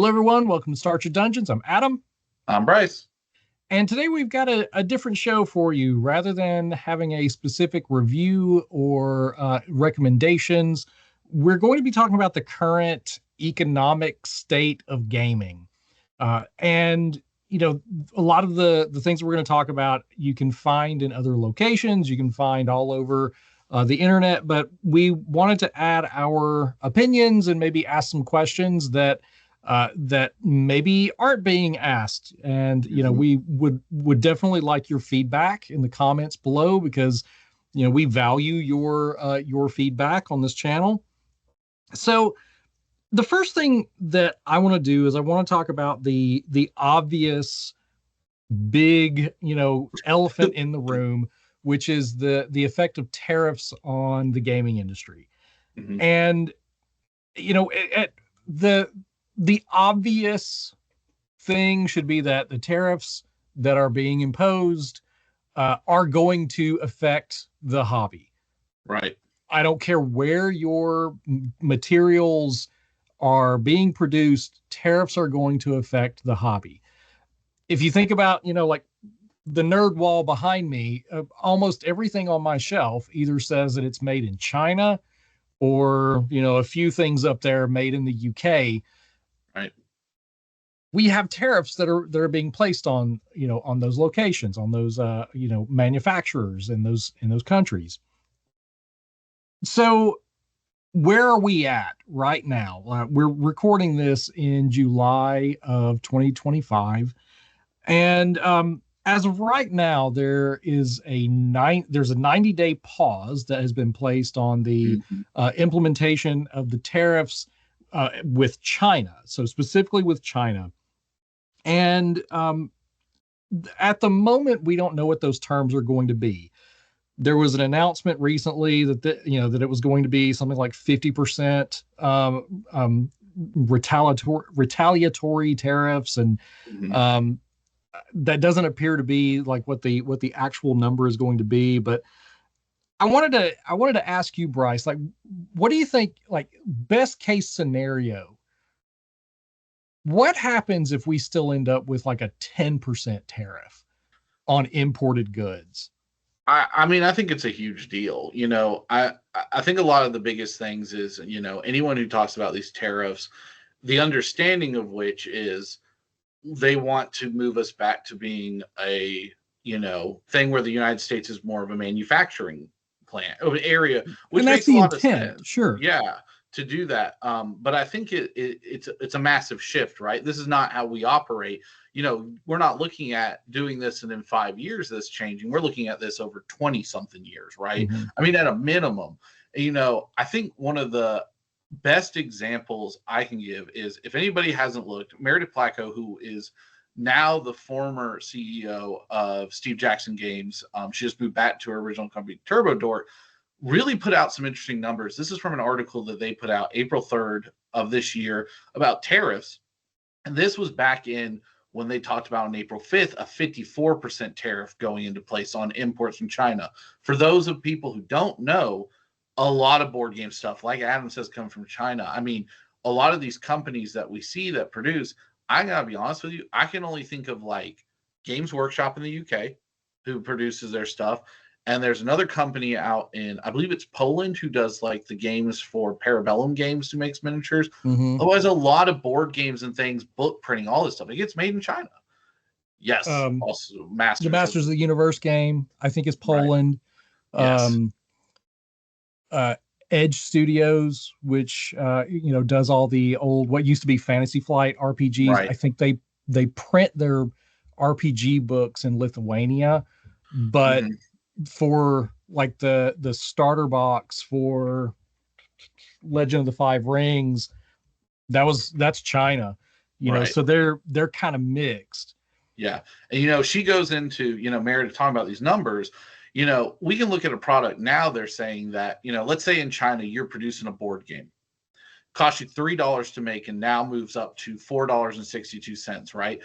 Hello, everyone. Welcome to Start Your Dungeons. I'm Adam. I'm Bryce. And today we've got a different show for you. Rather than having a specific review or recommendations, we're going to be talking about the current economic state of gaming. And a lot of the things we're going to talk about, you can find in other locations. You can find all over the internet. But we wanted to add our opinions and maybe ask some questions that maybe aren't being asked. And we would definitely like your feedback in the comments below, because we value your feedback on this channel. So the first thing that I want to do is I want to talk about the obvious big elephant in the room, which is the effect of tariffs on the gaming industry. Mm-hmm. And at the obvious thing should be that the tariffs that are being imposed are going to affect the hobby. Right. I don't care where your materials are being produced, tariffs are going to affect the hobby. If you think about, like the nerd wall behind me, almost everything on my shelf either says that it's made in China or, a few things up there made in the UK. Right. We have tariffs that are being placed on on those locations, on those manufacturers in those countries. So where are we at right now? We're recording this in July of 2025, and as of right now, there's a 90-day pause that has been placed on the implementation of the tariffs with China. So specifically with China. And at the moment, we don't know what those terms are going to be. There was an announcement recently that that it was going to be something like 50% retaliatory tariffs, and that doesn't appear to be like what the actual number is going to be. But I wanted to ask you, Bryce, like, what do you think, like, best case scenario? What happens if we still end up with like a 10% tariff on imported goods? I mean, I think it's a huge deal. I think a lot of the biggest things is, anyone who talks about these tariffs, the understanding of which is they want to move us back to being a, thing where the United States is more of a manufacturing plant area, which and that's makes a the lot of intent, sense. sure. Yeah, to do that. But I think it's a massive shift, right? This is not how we operate. We're not looking at doing this and in 5 years this changing. We're looking at this over 20 something years, right? Mm-hmm. I mean, at a minimum. I think one of the best examples I can give is, if anybody hasn't looked, Meredith Placco, who is now the former CEO of Steve Jackson Games, she just moved back to her original company, Turbo Dork, really put out some interesting numbers. This is from an article that they put out April 3rd of this year about tariffs. And this was back in when they talked about on April 5th, a 54% tariff going into place on imports from China. For those of people who don't know, a lot of board game stuff, like Adam says, come from China. I mean, a lot of these companies that we see that produce, I gotta be honest with you, I can only think of like Games Workshop in the UK, who produces their stuff. And there's another company out in, I believe it's Poland, who does like the games for Parabellum Games, who makes miniatures. Mm-hmm. Otherwise, a lot of board games and things, book printing, all this stuff, it gets made in China. Yes, also Masters. The Masters of the Universe game, I think, is Poland. Right. Yes. Edge Studios, which does all the old, what used to be Fantasy Flight RPGs. Right. I think they print their RPG books in Lithuania, but for like the starter box for Legend of the Five Rings, that's China. So they're kind of mixed. Yeah. And she goes into, Meredith talking about these numbers. We can look at a product now. They're saying that, let's say in China, you're producing a board game, costs you $3 to make, and now moves up to $4.62, right?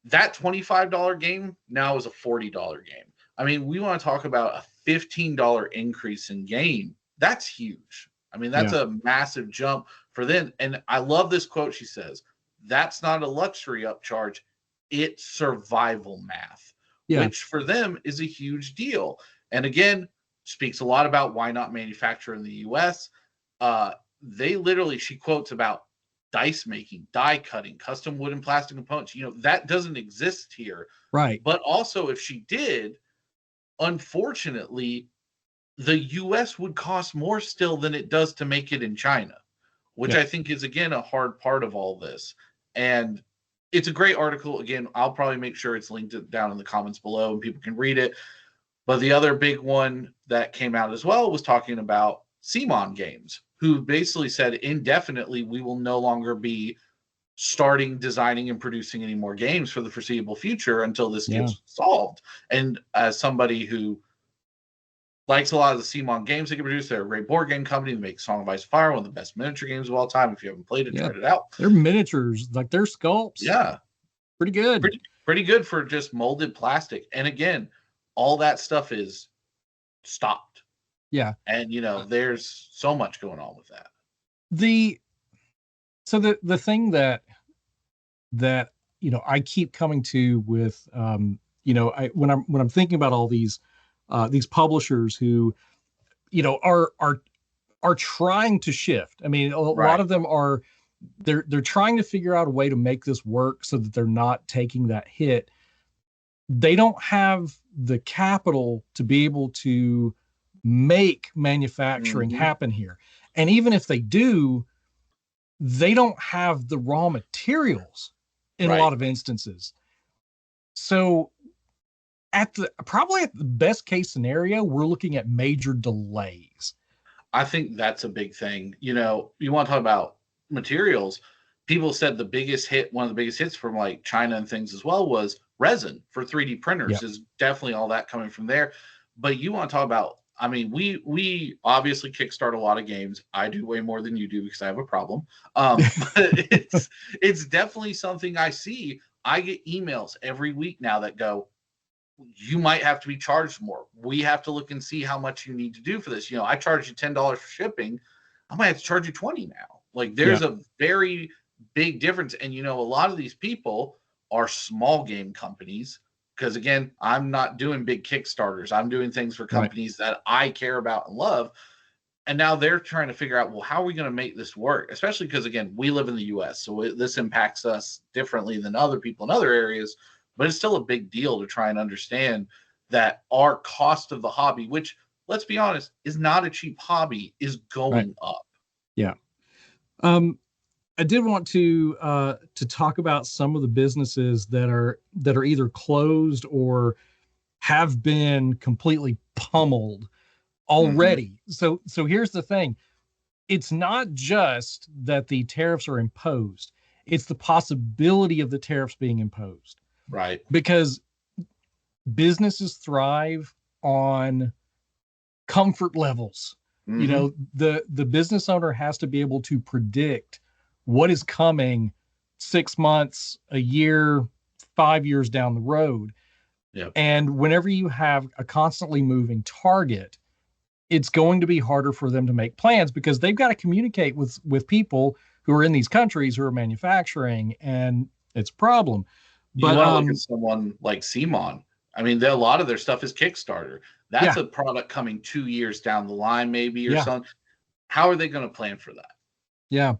That $25 game now is a $40 game. I mean, we want to talk about a $15 increase in game. That's huge. I mean, that's a massive jump for them. And I love this quote. She says, That's not a luxury upcharge. It's survival math, Yeah. which for them is a huge deal. And again, speaks a lot about why not manufacture in the US. They literally, she quotes about dice making, die cutting, custom wood and plastic components. That doesn't exist here. Right. But also, if she did, unfortunately, the US would cost more still than it does to make it in China, which I think is, again, a hard part of all this. And it's a great article. Again, I'll probably make sure it's linked down in the comments below and people can read it. But the other big one that came out as well was talking about Stonemire Games, who basically said indefinitely we will no longer be starting, designing, and producing any more games for the foreseeable future until this gets solved. And as somebody who likes a lot of the Stonemire games they can produce, they're a great board game company. They make Song of Ice and Fire, one of the best miniature games of all time. If you haven't played it, try it out. They're miniatures, like they're sculpts. Yeah. Pretty good. Pretty good for just molded plastic. And again, all that stuff is stopped. Yeah. And there's so much going on with that. The thing that I keep coming to with when I'm thinking about all these publishers who are trying to shift. I mean, a lot of them are they're trying to figure out a way to make this work so that they're not taking that hit. They don't have the capital to be able to make manufacturing happen here. And even if they do, they don't have the raw materials in a lot of instances. So probably at the best case scenario, we're looking at major delays. I think that's a big thing. You want to talk about materials. People said one of the biggest hits from like China and things as well was resin for 3D printers. Is definitely all that coming from there. But you want to talk about, I mean, we obviously kickstart a lot of games. I do way more than you do because I have a problem. But it's definitely something I see. I get emails every week now that go, you might have to be charged more. We have to look and see how much you need to do for this. I charge you $10 for shipping. I might have to charge you $20 now. Like there's a very big difference. And a lot of these people are small game companies. Because again, I'm not doing big Kickstarters. I'm doing things for companies that I care about and love. And now they're trying to figure out, well, how are we going to make this work? Especially because, again, we live in the U.S., so this impacts us differently than other people in other areas. But it's still a big deal to try and understand that our cost of the hobby, which, let's be honest, is not a cheap hobby, is going up. Yeah. I did want to talk about some of the businesses that are either closed or have been completely pummeled already. So here's the thing. It's not just that the tariffs are imposed. It's the possibility of the tariffs being imposed. Right. Because businesses thrive on comfort levels. The business owner has to be able to predict what is coming 6 months, a year, 5 years down the road. Yep. And whenever you have a constantly moving target, it's going to be harder for them to make plans because they've got to communicate with people who are in these countries who are manufacturing, and it's a problem. But you want to look at someone like Simon. I mean, a lot of their stuff is Kickstarter. That's a product coming 2 years down the line, maybe, or something. How are they going to plan for that? Yeah.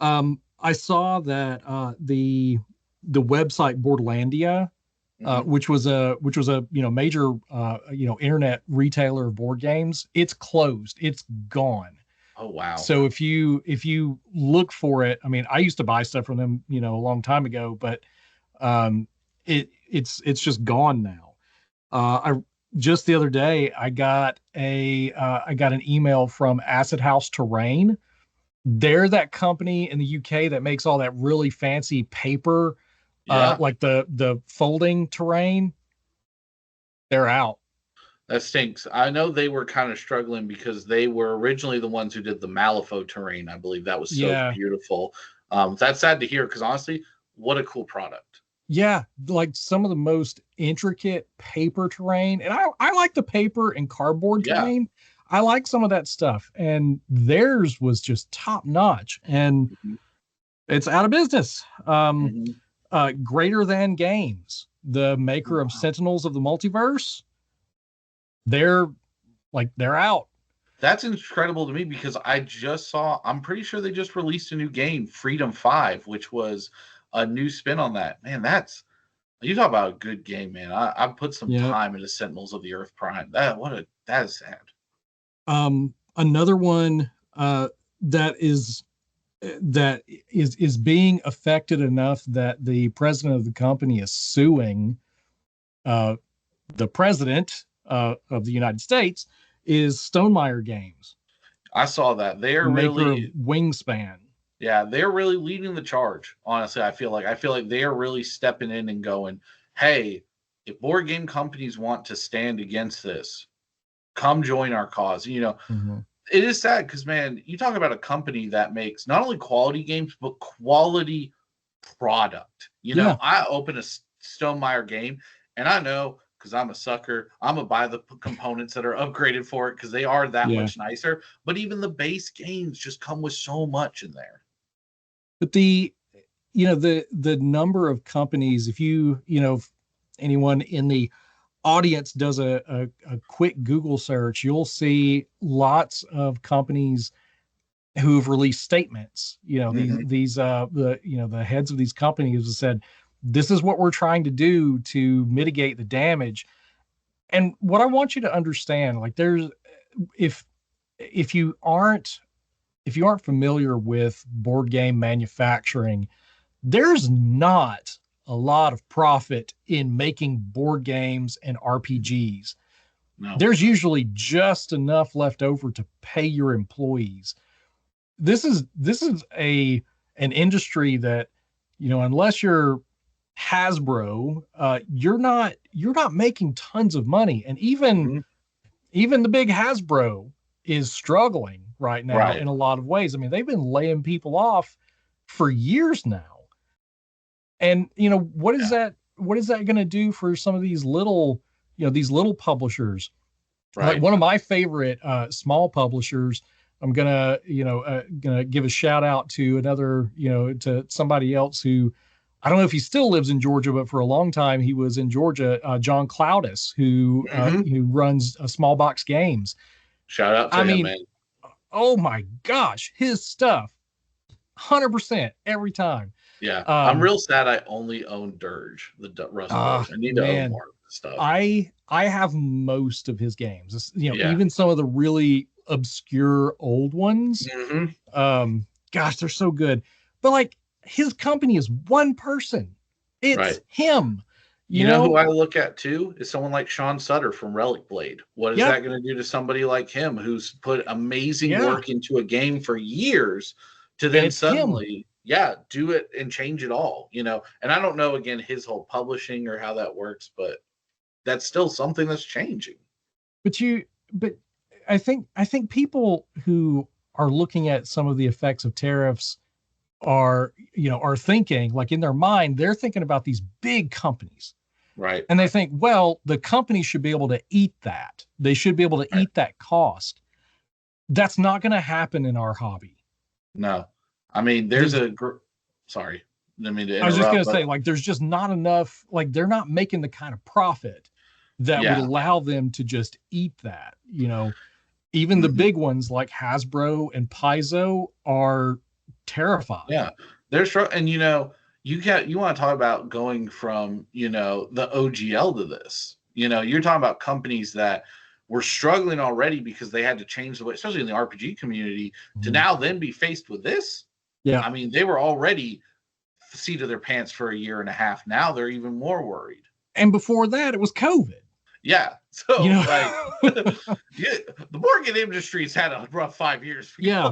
I saw that the website Bordlandia, which was a major internet retailer of board games, it's closed. It's gone. Oh wow. So if you look for it, I mean, I used to buy stuff from them, a long time ago, but it's just gone now. Just the other day I got an email from Acid House Terrain. They're that company in the UK that makes all that really fancy paper, like the folding terrain. They're out. That stinks. I know they were kind of struggling because they were originally the ones who did the Malifaux terrain. I believe that was so beautiful. That's sad to hear because honestly, what a cool product. Yeah, like some of the most intricate paper terrain. And I like the paper and cardboard terrain. I like some of that stuff, and theirs was just top notch. And It's out of business. Mhm. Greater Than Games, the maker of Wow. Sentinels of the Multiverse, they're they're out. That's incredible to me because I just saw, I'm pretty sure they just released a new game, Freedom 5, which was a new spin on that. Man, that's, you talk about a good game, man. I put some Yeah. time into Sentinels of the Earth Prime. That is sad. Another one that is being affected enough that the president of the company is suing uh, the president of the United States is Stonemire Games, I saw that. They're the maker of really, Wingspan. yeah, they're really leading the charge. Honestly, I feel like they are really stepping in and going, "Hey, if board game companies want to stand against this, come join our cause." Mm-hmm. It is sad because, man, you talk about a company that makes not only quality games but quality product. Yeah, I open a Stonemire game, and I know because I'm a sucker, I'm gonna buy the components that are upgraded for it because they are that yeah. much nicer. But even the base games just come with so much in there. But the number of companies, if if anyone in the audience does a quick Google search, you'll see lots of companies who have released statements. Hmm. The heads of these companies have said, this is what we're trying to do to mitigate the damage. And what I want you to understand, like there's if if you aren't if you aren't familiar with board game manufacturing, there's not a lot of profit in making board games and RPGs. No, There's usually just enough left over to pay your employees. This is a an industry that, unless you're Hasbro, you're not making tons of money. And even hmm, even the big Hasbro is struggling right now right, in a lot of ways. I mean, they've been laying people off for years now. And yeah, what is that going to do for some of these little publishers? Like right. one of my favorite small publishers, I'm gonna give a shout out to another, to somebody else who, I don't know if he still lives in Georgia, but for a long time he was in Georgia. John Cloudis, Hmm. who runs Small Box Games. Shout out I to him, mean, man. oh my gosh, his stuff, 100% every time. Yeah, I'm Um, real sad. I only own Dirge, the Rust Boys. I need to own man, more of the stuff. I have most of his games. Yeah. Even some of the really obscure old ones. Hmm. Gosh, they're so good. But like his company is one person. Right. It's him. You You know who know? I look at too is someone like Sean Sutter from Relic Blade. What is Yeah, that going to do to somebody like him who's put amazing yeah. work into a game for years to And then it's him. suddenly, yeah, do it and change it all? And I don't know again his whole publishing or how that works, but that's still something that's changing. But I think people who are looking at some of the effects of tariffs are thinking, like, in their mind, they're thinking about these big companies. Right. And they think, well, the company should be able to eat that. They should be able to Right. eat that cost. That's not going to happen in our hobby. No. I mean, There's sorry. I mean to I was just going interrupt, to but say, like, there's just not enough, like, they're not making the kind of profit that would yeah. allow them to just eat that. Even the Mhm. big ones like Hasbro and Paizo are terrified. Yeah, and you want to talk about going from the OGL to this. You're talking about companies that were struggling already because they had to change the way, especially in the RPG community, to Mhm. now then be faced with this. Yeah. I mean, they were already seat of their pants for a year and a half. Now they're even more worried. And before that, it was COVID. Yeah, You so know, like, yeah, the mortgage industry's had a rough 5 years. yeah.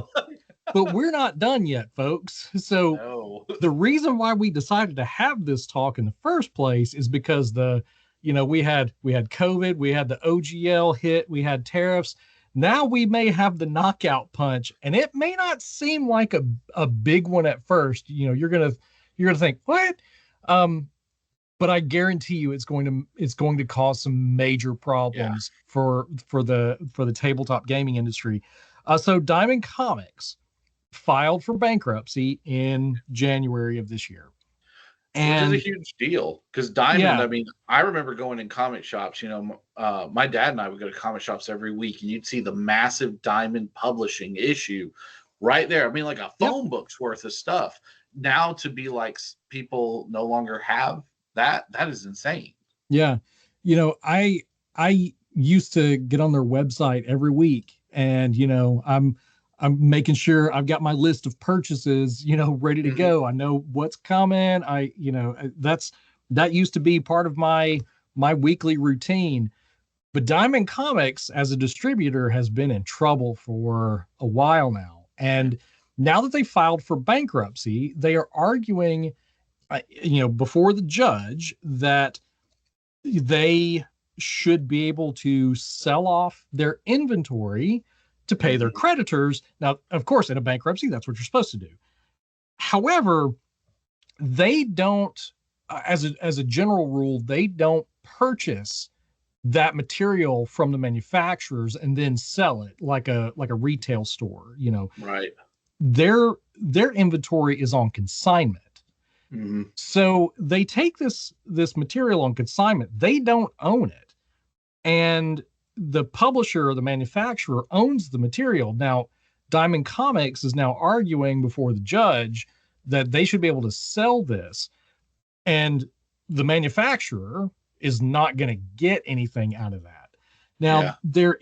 But we're not done yet, folks. So No. the reason why we decided to have this talk in the first place is because we had COVID, we had the OGL hit, we had tariffs. Now we may have the knockout punch, and it may not seem like a big one at first. You're gonna think, what? Um, but I guarantee you it's going to cause some major Yeah. problems for the tabletop gaming industry. So Diamond Comics, filed for bankruptcy in January of this year. Which is a And huge deal because Diamond, yeah, I mean, I remember going in comic shops, my dad and I would go to comic shops every week and you'd see the massive Diamond publishing issue right there. I mean, like a yep, phone book's worth of stuff. Now to be like people no longer have that, that is insane. yeah. I used to get on their website every week, and I'm making sure I've got my list of purchases, ready to Mhm. go. I know what's coming. That used to be part of my weekly routine. But Diamond Comics as a distributor has been in trouble for a while now. Yeah. And now that they filed for bankruptcy, they are arguing, before the judge that they should be able to sell off their inventory to pay their Mhm. creditors. Now, of course, in a bankruptcy, that's what you're supposed to do. However, they don't, as a general rule, they don't purchase that material from the manufacturers and then sell it like a retail store. Right. Their inventory is on consignment. Mhm. So they take this material on consignment. They don't own it. And the publisher or the manufacturer owns the material. Now, Diamond Comics is now arguing before the judge that they should be able to sell this, and the manufacturer is not going to get anything out of that. Now, Yeah. there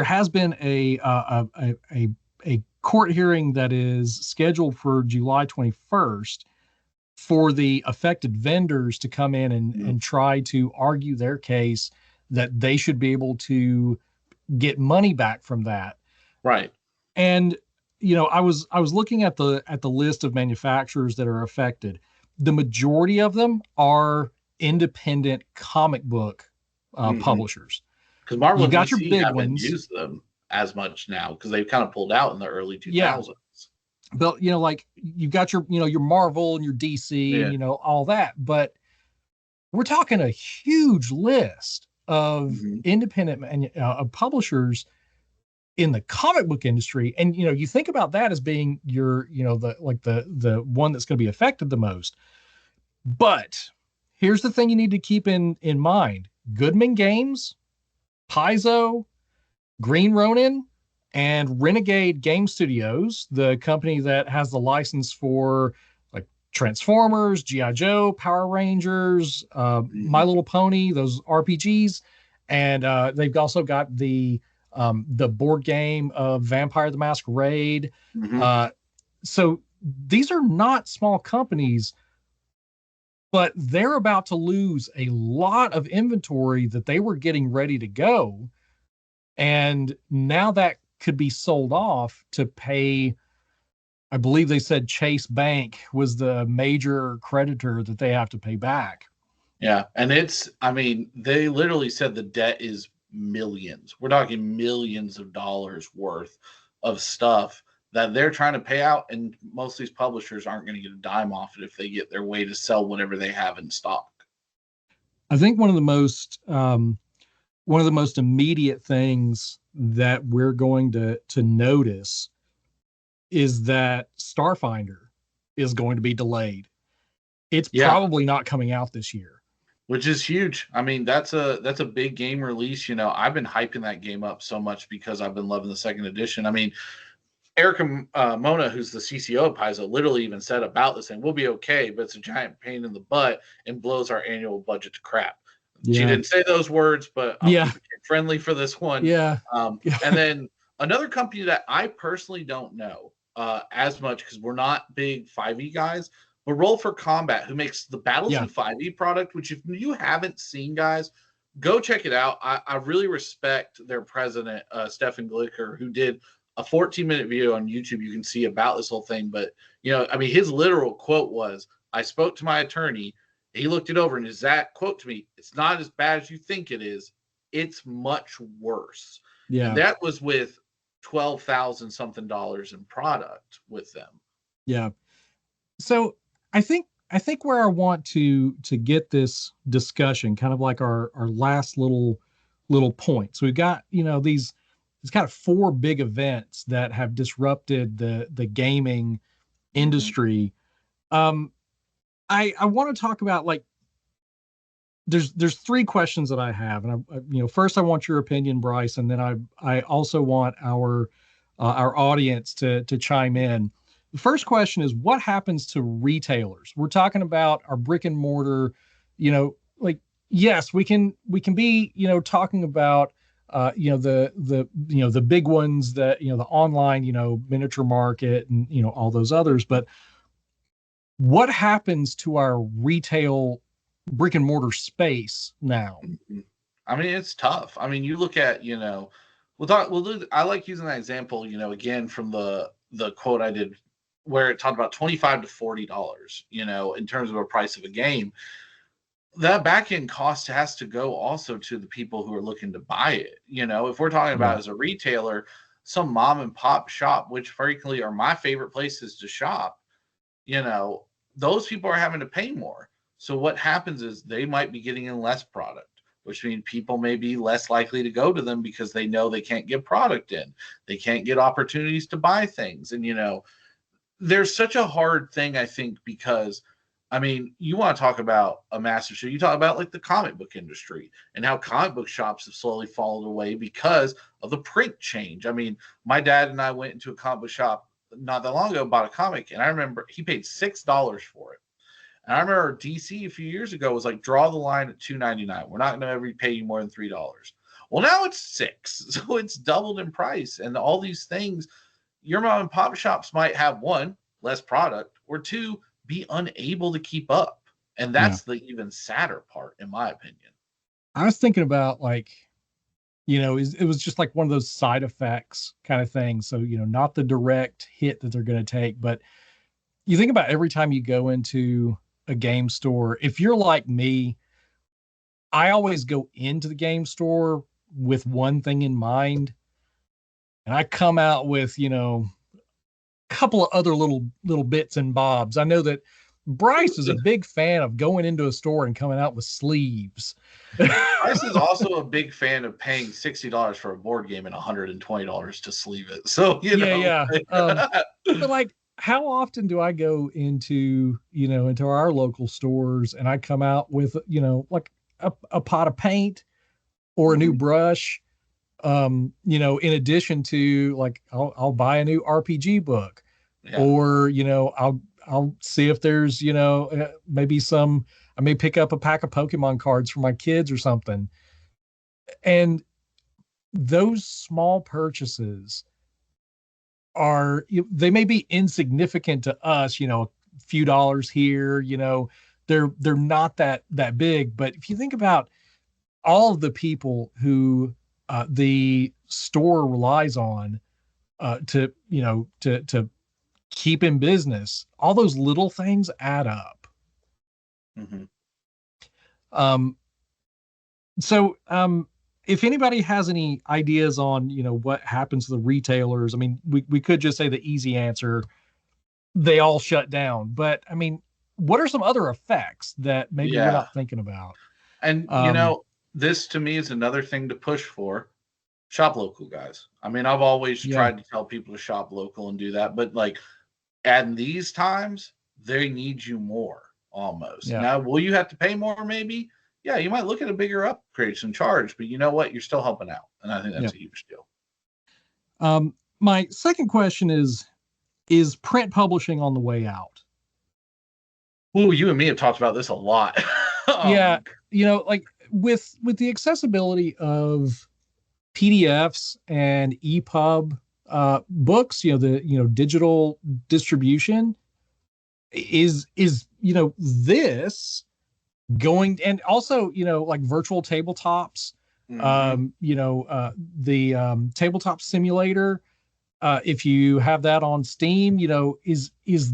has been a court hearing that is scheduled for July 21st for the affected vendors to come in Mhm. and try to argue their case that they should be able to get money back from that. Right. And I was looking at the list of manufacturers that are affected. The majority of them are independent comic book Mhm. publishers. Because Marvel You've and got your DC big haven't ones, used them as much now because they've kind of pulled out in the early yeah, 2000s. but like you've got your Marvel and your DC and Yeah. all that, but we're talking a huge list of Mhm. independent publishers in the comic book industry. And you think about that as being your the one that's going to be affected the most. But here's the thing you need to keep in mind: Goodman Games, Paizo, Green Ronin, and Renegade Game Studios, the company that has the license for like Transformers, GI Joe, Power Rangers, My Mhm. Little Pony, those RPGs, and they've also got the board game of Vampire the Masquerade. Mhm. Uh, so these are not small companies, but they're about to lose a lot of inventory that they were getting ready to go, and now that could be sold off to pay. I believe they said Chase Bank was the major creditor that they have to pay back. Yeah, and I mean, they literally said the debt is millions. We're talking millions of dollars worth of stuff that they're trying to pay out, and most of these publishers aren't going to get a dime off it if they get their way to sell whatever they have in stock. I think one of the most immediate things that we're going to notice is that Starfinder is going to be delayed. It's Yeah, probably not coming out this year. which is huge. I mean, that's a big game release. I've been hyping that game up so much because I've been loving the second edition. I mean, Erica Mona, who's the CCO of Paizo, literally even said about this thing, we'll be okay, but it's a giant pain in the butt and blows our annual budget to crap. She Yeah. didn't say those words, but I'll Yeah. keep it friendly for this one. Yeah. And then another company that I personally don't know as much because we're not big 5e guys, but Roll for Combat, who makes the Yeah. Battlefield 5e product, which if you haven't seen, guys, go check it out. I really respect their president, Stefan Glicker, who did a 14-minute video on YouTube you can see about this whole thing. But, I mean, his literal quote was, I spoke to my attorney. He looked it over, and his exact quote to me, it's not as bad as you think it is. It's much worse. And Yeah. that was with 12,000 something dollars in product with them. Yeah. So I think where I want to get this discussion, kind of like our last little point. So we've got, these it's kind of four big events that have disrupted the gaming industry. I want to talk about, like, there's three questions that I have, and first I want your opinion, Bryce, and then I also want our audience to chime in. The first question is, what happens to retailers? We're talking about our brick and mortar, like, yes, we can be, talking about the big ones, that the online, miniature market, and all those others, but what happens to our retail brick and mortar space now? I mean, it's tough. I mean, you look at, I like using that example, again, from the quote I did where it talked about $25 to $40, in terms of a price of a game. That back end cost has to go also to the people who are looking to buy it. If we're talking about as a retailer, some mom and pop shop, which frequently are my favorite places to shop, those people are having to pay more. So what happens is they might be getting in less product, which means people may be less likely to go to them because they know they can't get product in. They can't get opportunities to buy things. And, there's such a hard thing, I think, because, I mean, you want to talk about a massive show. You talk about like the comic book industry and how comic book shops have slowly fallen away because of the print change. I mean, my dad and I went into a comic book shop not that long ago, bought a comic, and I remember he paid $6 for it. And I remember DC a few years ago was like, draw the line at $2.99. We're not going to ever pay you more than $3. Well, now it's $6, so it's doubled in price. And all these things, your mom and pop shops might have, one, less product, or two, be unable to keep up. And that's the even sadder part, in my opinion. I was thinking about, like, it was just like one of those side effects kind of things. So, not the direct hit that they're going to take, but you think about every time you go into a game store, if you're like me, I always go into the game store with one thing in mind, and I come out with, a couple of other little bits and bobs. I know that Bryce is a big fan of going into a store and coming out with sleeves. Bryce is also a big fan of paying $60 for a board game and $120 to sleeve it. So, Yeah. But, like, how often do I go into our local stores and I come out with, like a pot of paint or a new brush, in addition to, like, I'll buy a new RPG book, or, I'll see if there's, maybe I may pick up a pack of Pokemon cards for my kids or something. And those small purchases they may be insignificant to us, a few dollars here, they're not that big. But if you think about all of the people who the store relies on to keep in business, all those little things add up. So if anybody has any ideas on, what happens to the retailers, I mean, we could just say the easy answer, they all shut down. But I mean, what are some other effects that maybe we're not thinking about? And, this to me is another thing to push for. Shop local, guys. I mean, I've always tried to tell people to shop local and do that, but, like, at these times, they need you more, almost. Now, will you have to pay more, maybe? Yeah, you might look at a bigger upgrades and charge, but you know what? You're still helping out. And I think that's a huge deal. My second question is print publishing on the way out? Oh, you and me have talked about this a lot. Like, with the accessibility of PDFs and EPUB books, the digital distribution is this going, and also, like virtual tabletops, the tabletop simulator, if you have that on Steam, is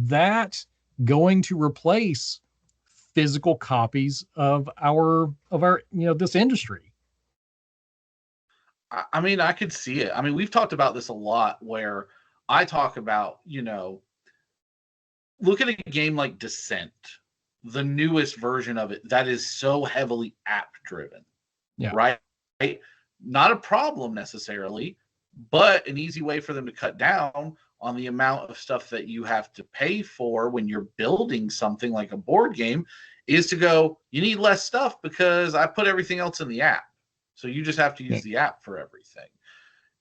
that going to replace physical copies of our this industry? I mean, I could see it. I mean, we've talked about this a lot, where I talk about, look at a game like Descent, the newest version of it that is so heavily app driven, right? Not a problem necessarily, But an easy way for them to cut down on the amount of stuff that you have to pay for when you're building something like a board game is to go, you need less stuff because I put everything else in the app. So you just have to use the app for everything.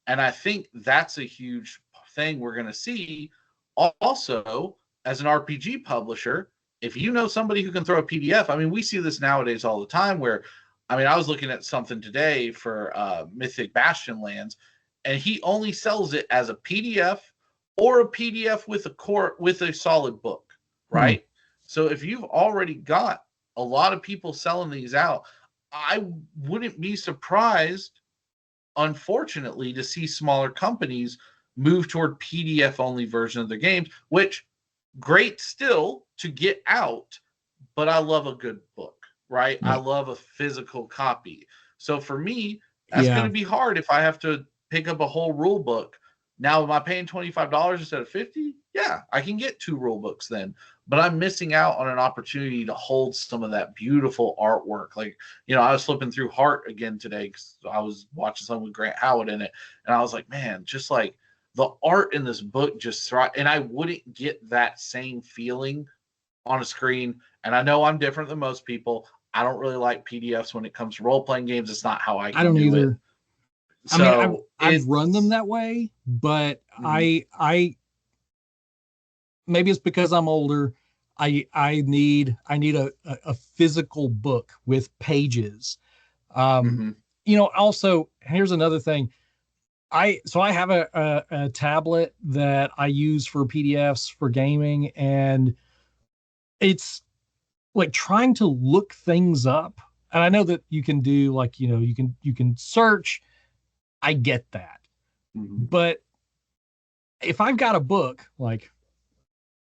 And I think that's a huge thing we're going to see. Also, as an RPG publisher, if you know somebody who can throw a PDF, I mean, we see this nowadays all the time where, I mean, I was looking at something today for Mythic Bastion Lands, and he only sells it as a PDF or a PDF with a solid book, right? So if you've already got a lot of people selling these out, I wouldn't be surprised, unfortunately, to see smaller companies move toward PDF only version of their games, which great still to get out, but I love a good book, right? I love a physical copy. So for me, that's going to be hard if I have to pick up a whole rule book. Now, am I paying $25 instead of $50? Yeah, I can get 2 rule books then, but I'm missing out on an opportunity to hold some of that beautiful artwork. Like, you know, I was flipping through Heart again today because I was watching something with Grant Howard in it, and I was like, man, just like the art in this book just thrive, and I wouldn't get that same feeling on a screen. And I know I'm different than most people. I don't really like PDFs when it comes to role-playing games. It's not how I can don't do either. it. I mean, I've run them that way, but I maybe it's because I'm older. I need a physical book with pages. You know, also here's another thing. I have a tablet that I use for PDFs for gaming, and it's like trying to look things up. And I know that you can do like, you know, you can search. I get that. But if I've got a book, like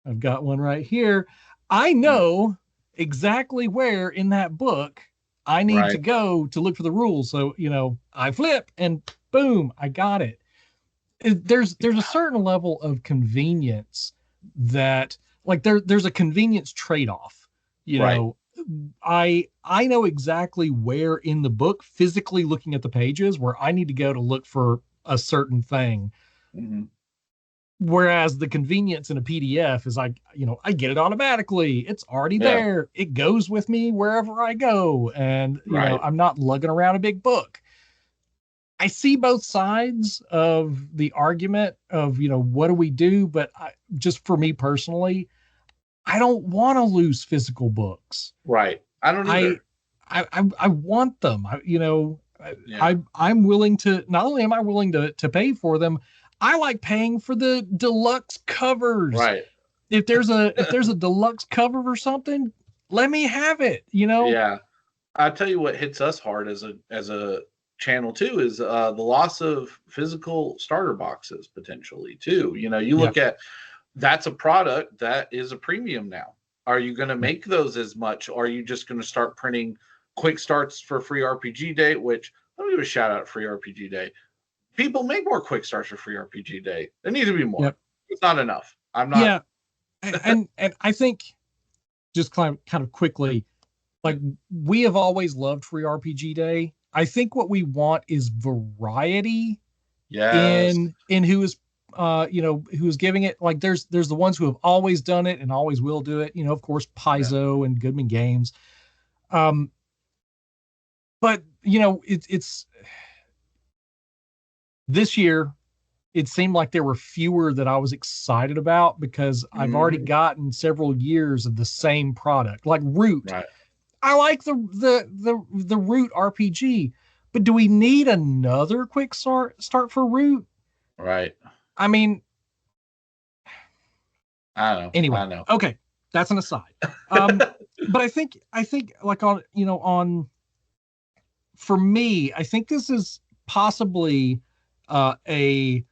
I've got one right here, I know exactly where in that book I need to go to look for the rules. So, you know, I flip and boom, I got it. There's a certain level of convenience that, like, there's a convenience trade-off. You know, I know exactly where in the book, physically looking at the pages, where I need to go to look for a certain thing. Whereas the convenience in a PDF is like, you know, I get it automatically. It's already there. It goes with me wherever I go. And, you know, I'm not lugging around a big book. I see both sides of the argument of, you know, what do we do? But just for me personally, I don't want to lose physical books. I don't either. I want them. I'm willing to, not only am I willing to pay for them, I like paying for the deluxe covers. If there's a deluxe cover or something, let me have it, you know? Yeah. I'll tell you what hits us hard as a channel too is the loss of physical starter boxes potentially too. You know, you look at, that's a product that is a premium now. Are you going to make those as much? Or are you just going to start printing quick starts for Free RPG Day? Which, let me give a shout out to Free RPG Day. People make more quick starts for Free RPG Day. There needs to be more. It's not enough. I'm not. Yeah, and I think just kind of quickly, like, we have always loved Free RPG Day. I think what we want is variety. In who is you know, who's giving it. Like, there's the ones who have always done it and always will do it. You know, of course, Paizo and Goodman Games. But you know, it's this year, it seemed like there were fewer that I was excited about because I've already gotten several years of the same product, like Root. I like the Root RPG, but do we need another quick start for Root? I mean, I know. Anyway, I know. Okay, that's an aside. But I think like for me, I think this is possibly an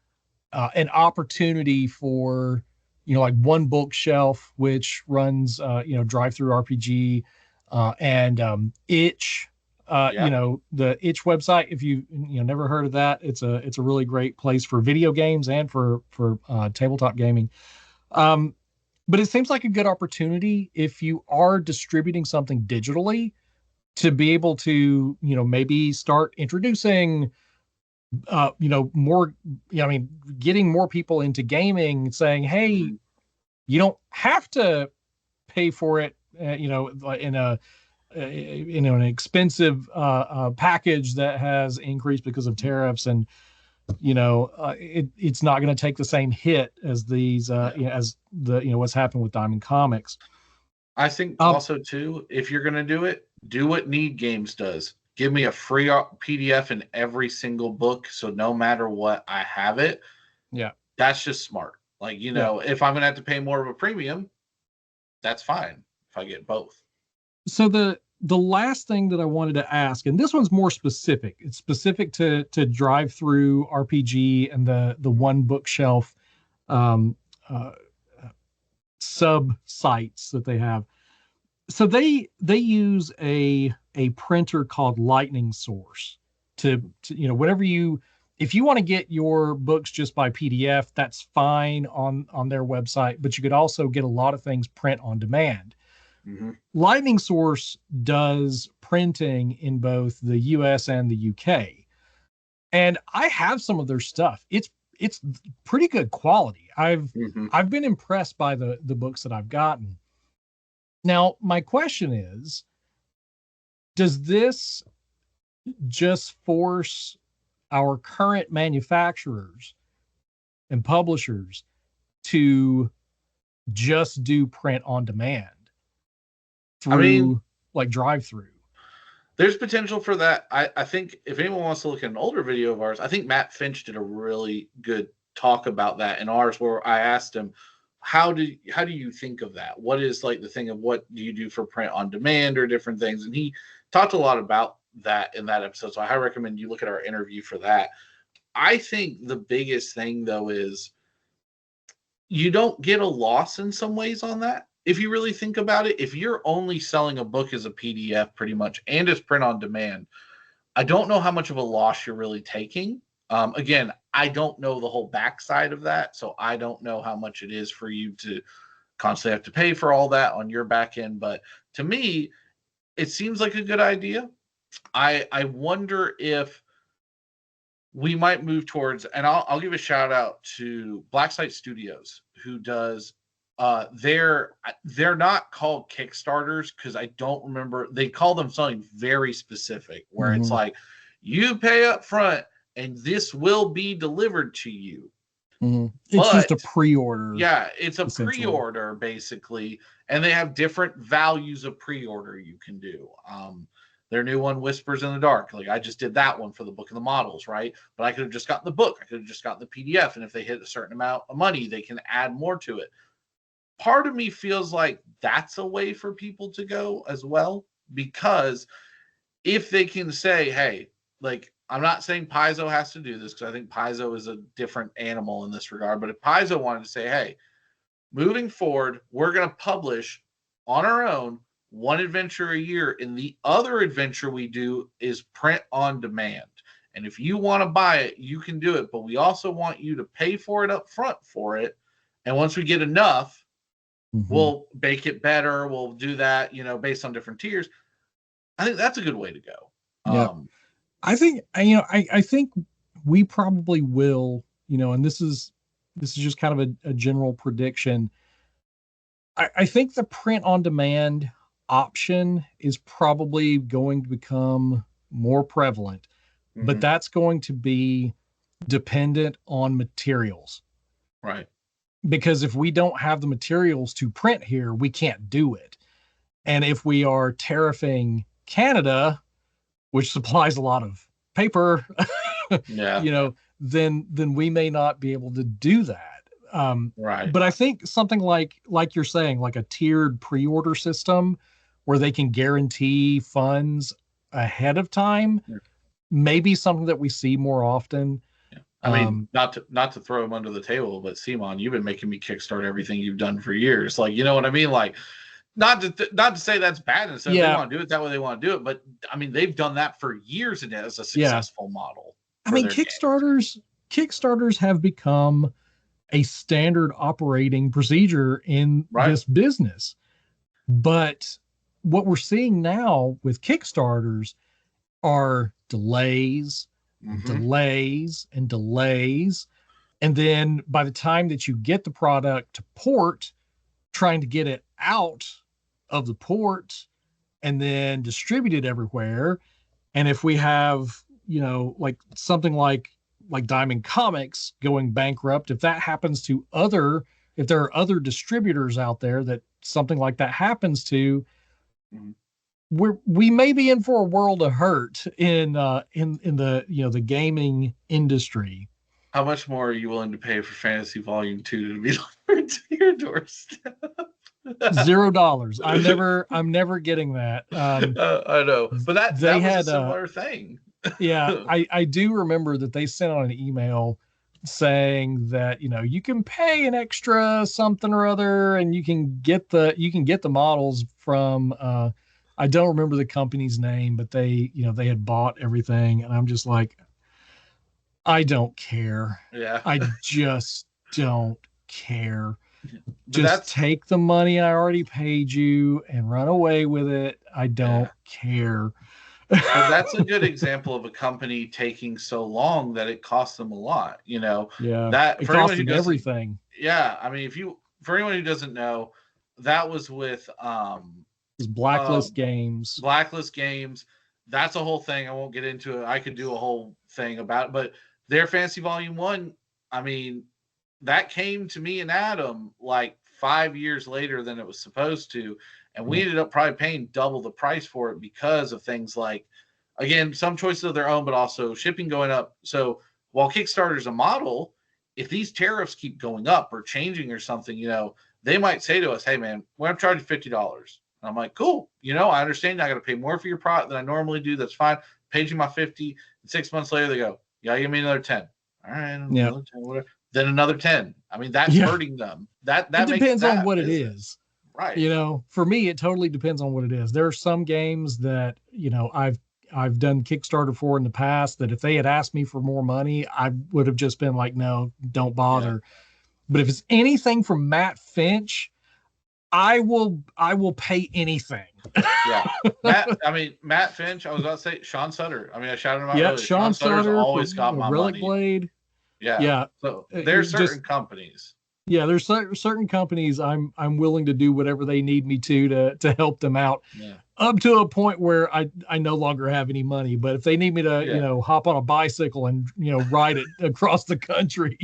opportunity for, you know, like One Bookshelf, which runs you know, Drive Through RPG, and Itch. You know, the Itch website, if you never heard of that, it's a really great place for video games and for tabletop gaming. But it seems like a good opportunity if you are distributing something digitally to be able to, you know, maybe start introducing more, I mean, getting more people into gaming, saying, hey, Mhm. you don't have to pay for it, in a, an expensive package that has increased because of tariffs, and it's not going to take the same hit as these Yeah. as the what's happened with Diamond Comics. I think Um, also too, if you're going to do what Need Games does. Give me a free PDF in every single book, so no matter what, I have it. yeah, That's just smart. Like, yeah. if I'm going to have to pay more of a premium, that's fine if I get both. So the last thing that I wanted to ask, and this one's more specific. It's specific to drive through RPG and the one bookshelf um, uh, sub sites that they have. So they use a printer called Lightning Source to whatever you, if you want to get your books just by PDF, that's fine on their website, but you could also get a lot of things print on demand. Mm-hmm. Lightning Source does printing in both the US and the UK. And I have some of their stuff. It's pretty good quality. Mm-hmm. I've been impressed by the books that I've gotten. Now, my question is, does this just force our current manufacturers and publishers to just do print on demand I mean, through like drive through? there's potential for that. I think if anyone wants to look at an older video of ours, I think Matt Finch did a really good talk about that in ours, where I asked him, how do you think of that? What is like the thing of what do you do for print on demand or different things? And he talked a lot about that in that episode. So I highly recommend you look at our interview for that. I think the biggest thing though is you don't get a loss in some ways on that. If you really think about it, if you're only selling a book as a PDF pretty much and it's print on demand, I don't know how much of a loss you're really taking. Again, I don't know the whole backside of that, so I don't know how much it is for you to constantly have to pay for all that on your back end. But to me, it seems like a good idea. I wonder if we might move towards, and I'll give a shout out to Blacksite Studios, who does they're not called Kickstarters because I don't remember, they call them something very specific where it's Mm-hmm. like you pay up front and this will be delivered to you. Mm-hmm. It's just a But pre-order, yeah, it's a essentially. pre-order basically, and they have different values of pre-order you can do. Their new one, Whispers in the Dark, like I just did that one for the book of the models, right? But I could have just gotten the book, I could have just gotten the PDF, and if they hit a certain amount of money, they can add more to it. Part of me feels like that's a way for people to go as well, because if they can say, hey, like I'm not saying Paizo has to do this because I think Paizo is a different animal in this regard, but if Paizo wanted to say, hey, moving forward, we're going to publish on our own one adventure a year, and the other adventure we do is print on demand. And if you want to buy it, you can do it, but we also want you to pay for it up front for it. And once we get enough, Mm-hmm. we'll make it better. We'll do that, based on different tiers. I think that's a good way to go. Yeah. I think I think we probably will, and this is just kind of a general prediction. I think the print on demand option is probably going to become more prevalent, but Mm-hmm. that's going to be dependent on materials. Right. Because if we don't have the materials to print here, we can't do it. And if we are tariffing Canada, which supplies a lot of paper, Yeah. then we may not be able to do that. Right. But I think something like you're saying, like a tiered pre-order system where they can guarantee funds ahead of time, Yeah. maybe something that we see more often. Yeah. I mean, Um, not to throw him under the table, but Simon, you've been making me kickstart everything you've done for years. Like, you know what I mean? Like, not to say that's bad and stuff. They yeah, want to do it that way, they want to do it. But I mean, they've done that for years and as a yeah. successful model I for mean, their games. Kickstarters have become a standard operating procedure in Right. this business. But what we're seeing now with Kickstarters are delays, delays and delays. And then by the time that you get the product to port, trying to get it out of the port and then distribute it everywhere. And if we have, like something like Diamond Comics going bankrupt, if that happens to if there are other distributors out there that something like that happens to, we may be in for a world of hurt in the the gaming industry. How much more are you willing to pay for Fantasy Volume 2 to be delivered to your doorstep? $0. I'm never getting that. I know, but that was a similar thing. Yeah, I do remember that they sent out an email saying that you can pay an extra something or other, and you can get the models from. I don't remember the company's name, but they had bought everything, and I'm just like, I don't care. Yeah, I just don't care. Just take the money I already paid you and run away with it. I don't care. That's a good example of a company taking so long that it costs them a lot. That it costs them everything. Yeah, I mean, for anyone who doesn't know, that was with Blacklist Games. Blacklist Games. That's a whole thing. I won't get into it. I could do a whole thing about it, but their Fantasy Volume 1, I mean, that came to me and Adam like 5 years later than it was supposed to. And we ended up probably paying double the price for it because of things like, again, some choices of their own, but also shipping going up. So while Kickstarter's a model, if these tariffs keep going up or changing or something, they might say to us, hey, man, we're going to charge you $50. And I'm like, cool. I understand I got to pay more for your product than I normally do. That's fine. Paid you my 50. And 6 months later, they go, yeah, give me another 10. All right. Another 10, whatever. Then another 10. I mean, that's hurting them. That depends on what it is. Right. For me, it totally depends on what it is. There are some games that, I've done Kickstarter for in the past that if they had asked me for more money, I would have just been like, no, don't bother. Yeah. But if it's anything from Matt Finch, I will pay anything. Yeah. Matt Finch, I was about to say Sean Sutter. I mean, I shouted him out. Yeah, Sean Sutter always got my Relic money. Blade. Yeah. So there's certain companies. Yeah, there's certain companies I'm willing to do whatever they need me to help them out. Yeah. Up to a point where I no longer have any money. But if they need me to, hop on a bicycle and, ride it across the country.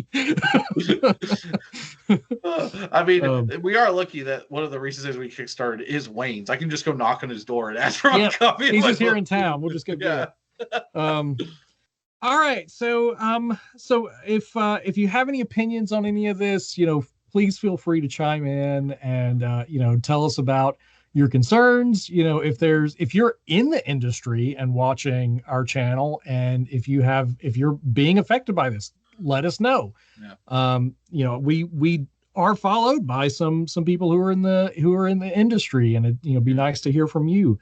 I mean, we are lucky that one of the reasons we kickstarted is Wayne's. I can just go knock on his door and ask for a copy. He's just here in town. We'll just go get it. All right. So if you have any opinions on any of this, please feel free to chime in and, tell us about your concerns. If you're in the industry and watching our channel, and if you're being affected by this, let us know. Yeah. We are followed by some people who are in the industry, and it'd be nice to hear from you.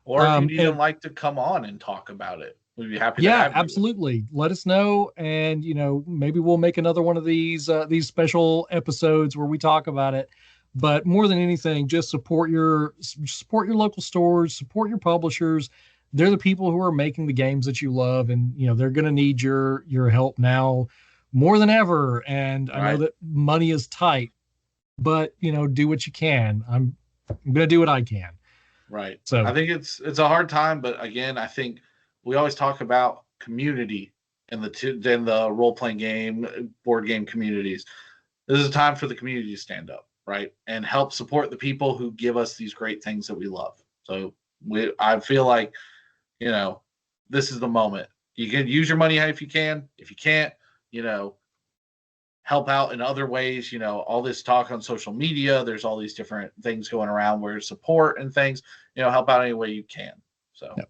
Or if you'd even like to come on and talk about it, we'd be happy to have you. Absolutely. Let us know. And, maybe we'll make another one of these special episodes where we talk about it. But more than anything, just support your local stores, support your publishers. They're the people who are making the games that you love. And, they're going to need your help now more than ever. And I know that money is tight, but, do what you can. I'm going to do what I can. Right. So I think it's a hard time, but again, I think we always talk about community in the role-playing game, board game communities. This is a time for the community to stand up, right? And help support the people who give us these great things that we love. So I feel like, this is the moment. You can use your money if you can. If you can't, help out in other ways. All this talk on social media, there's all these different things going around where support and things, help out any way you can. So. Yep.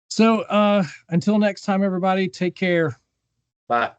So until next time, everybody, take care. Bye.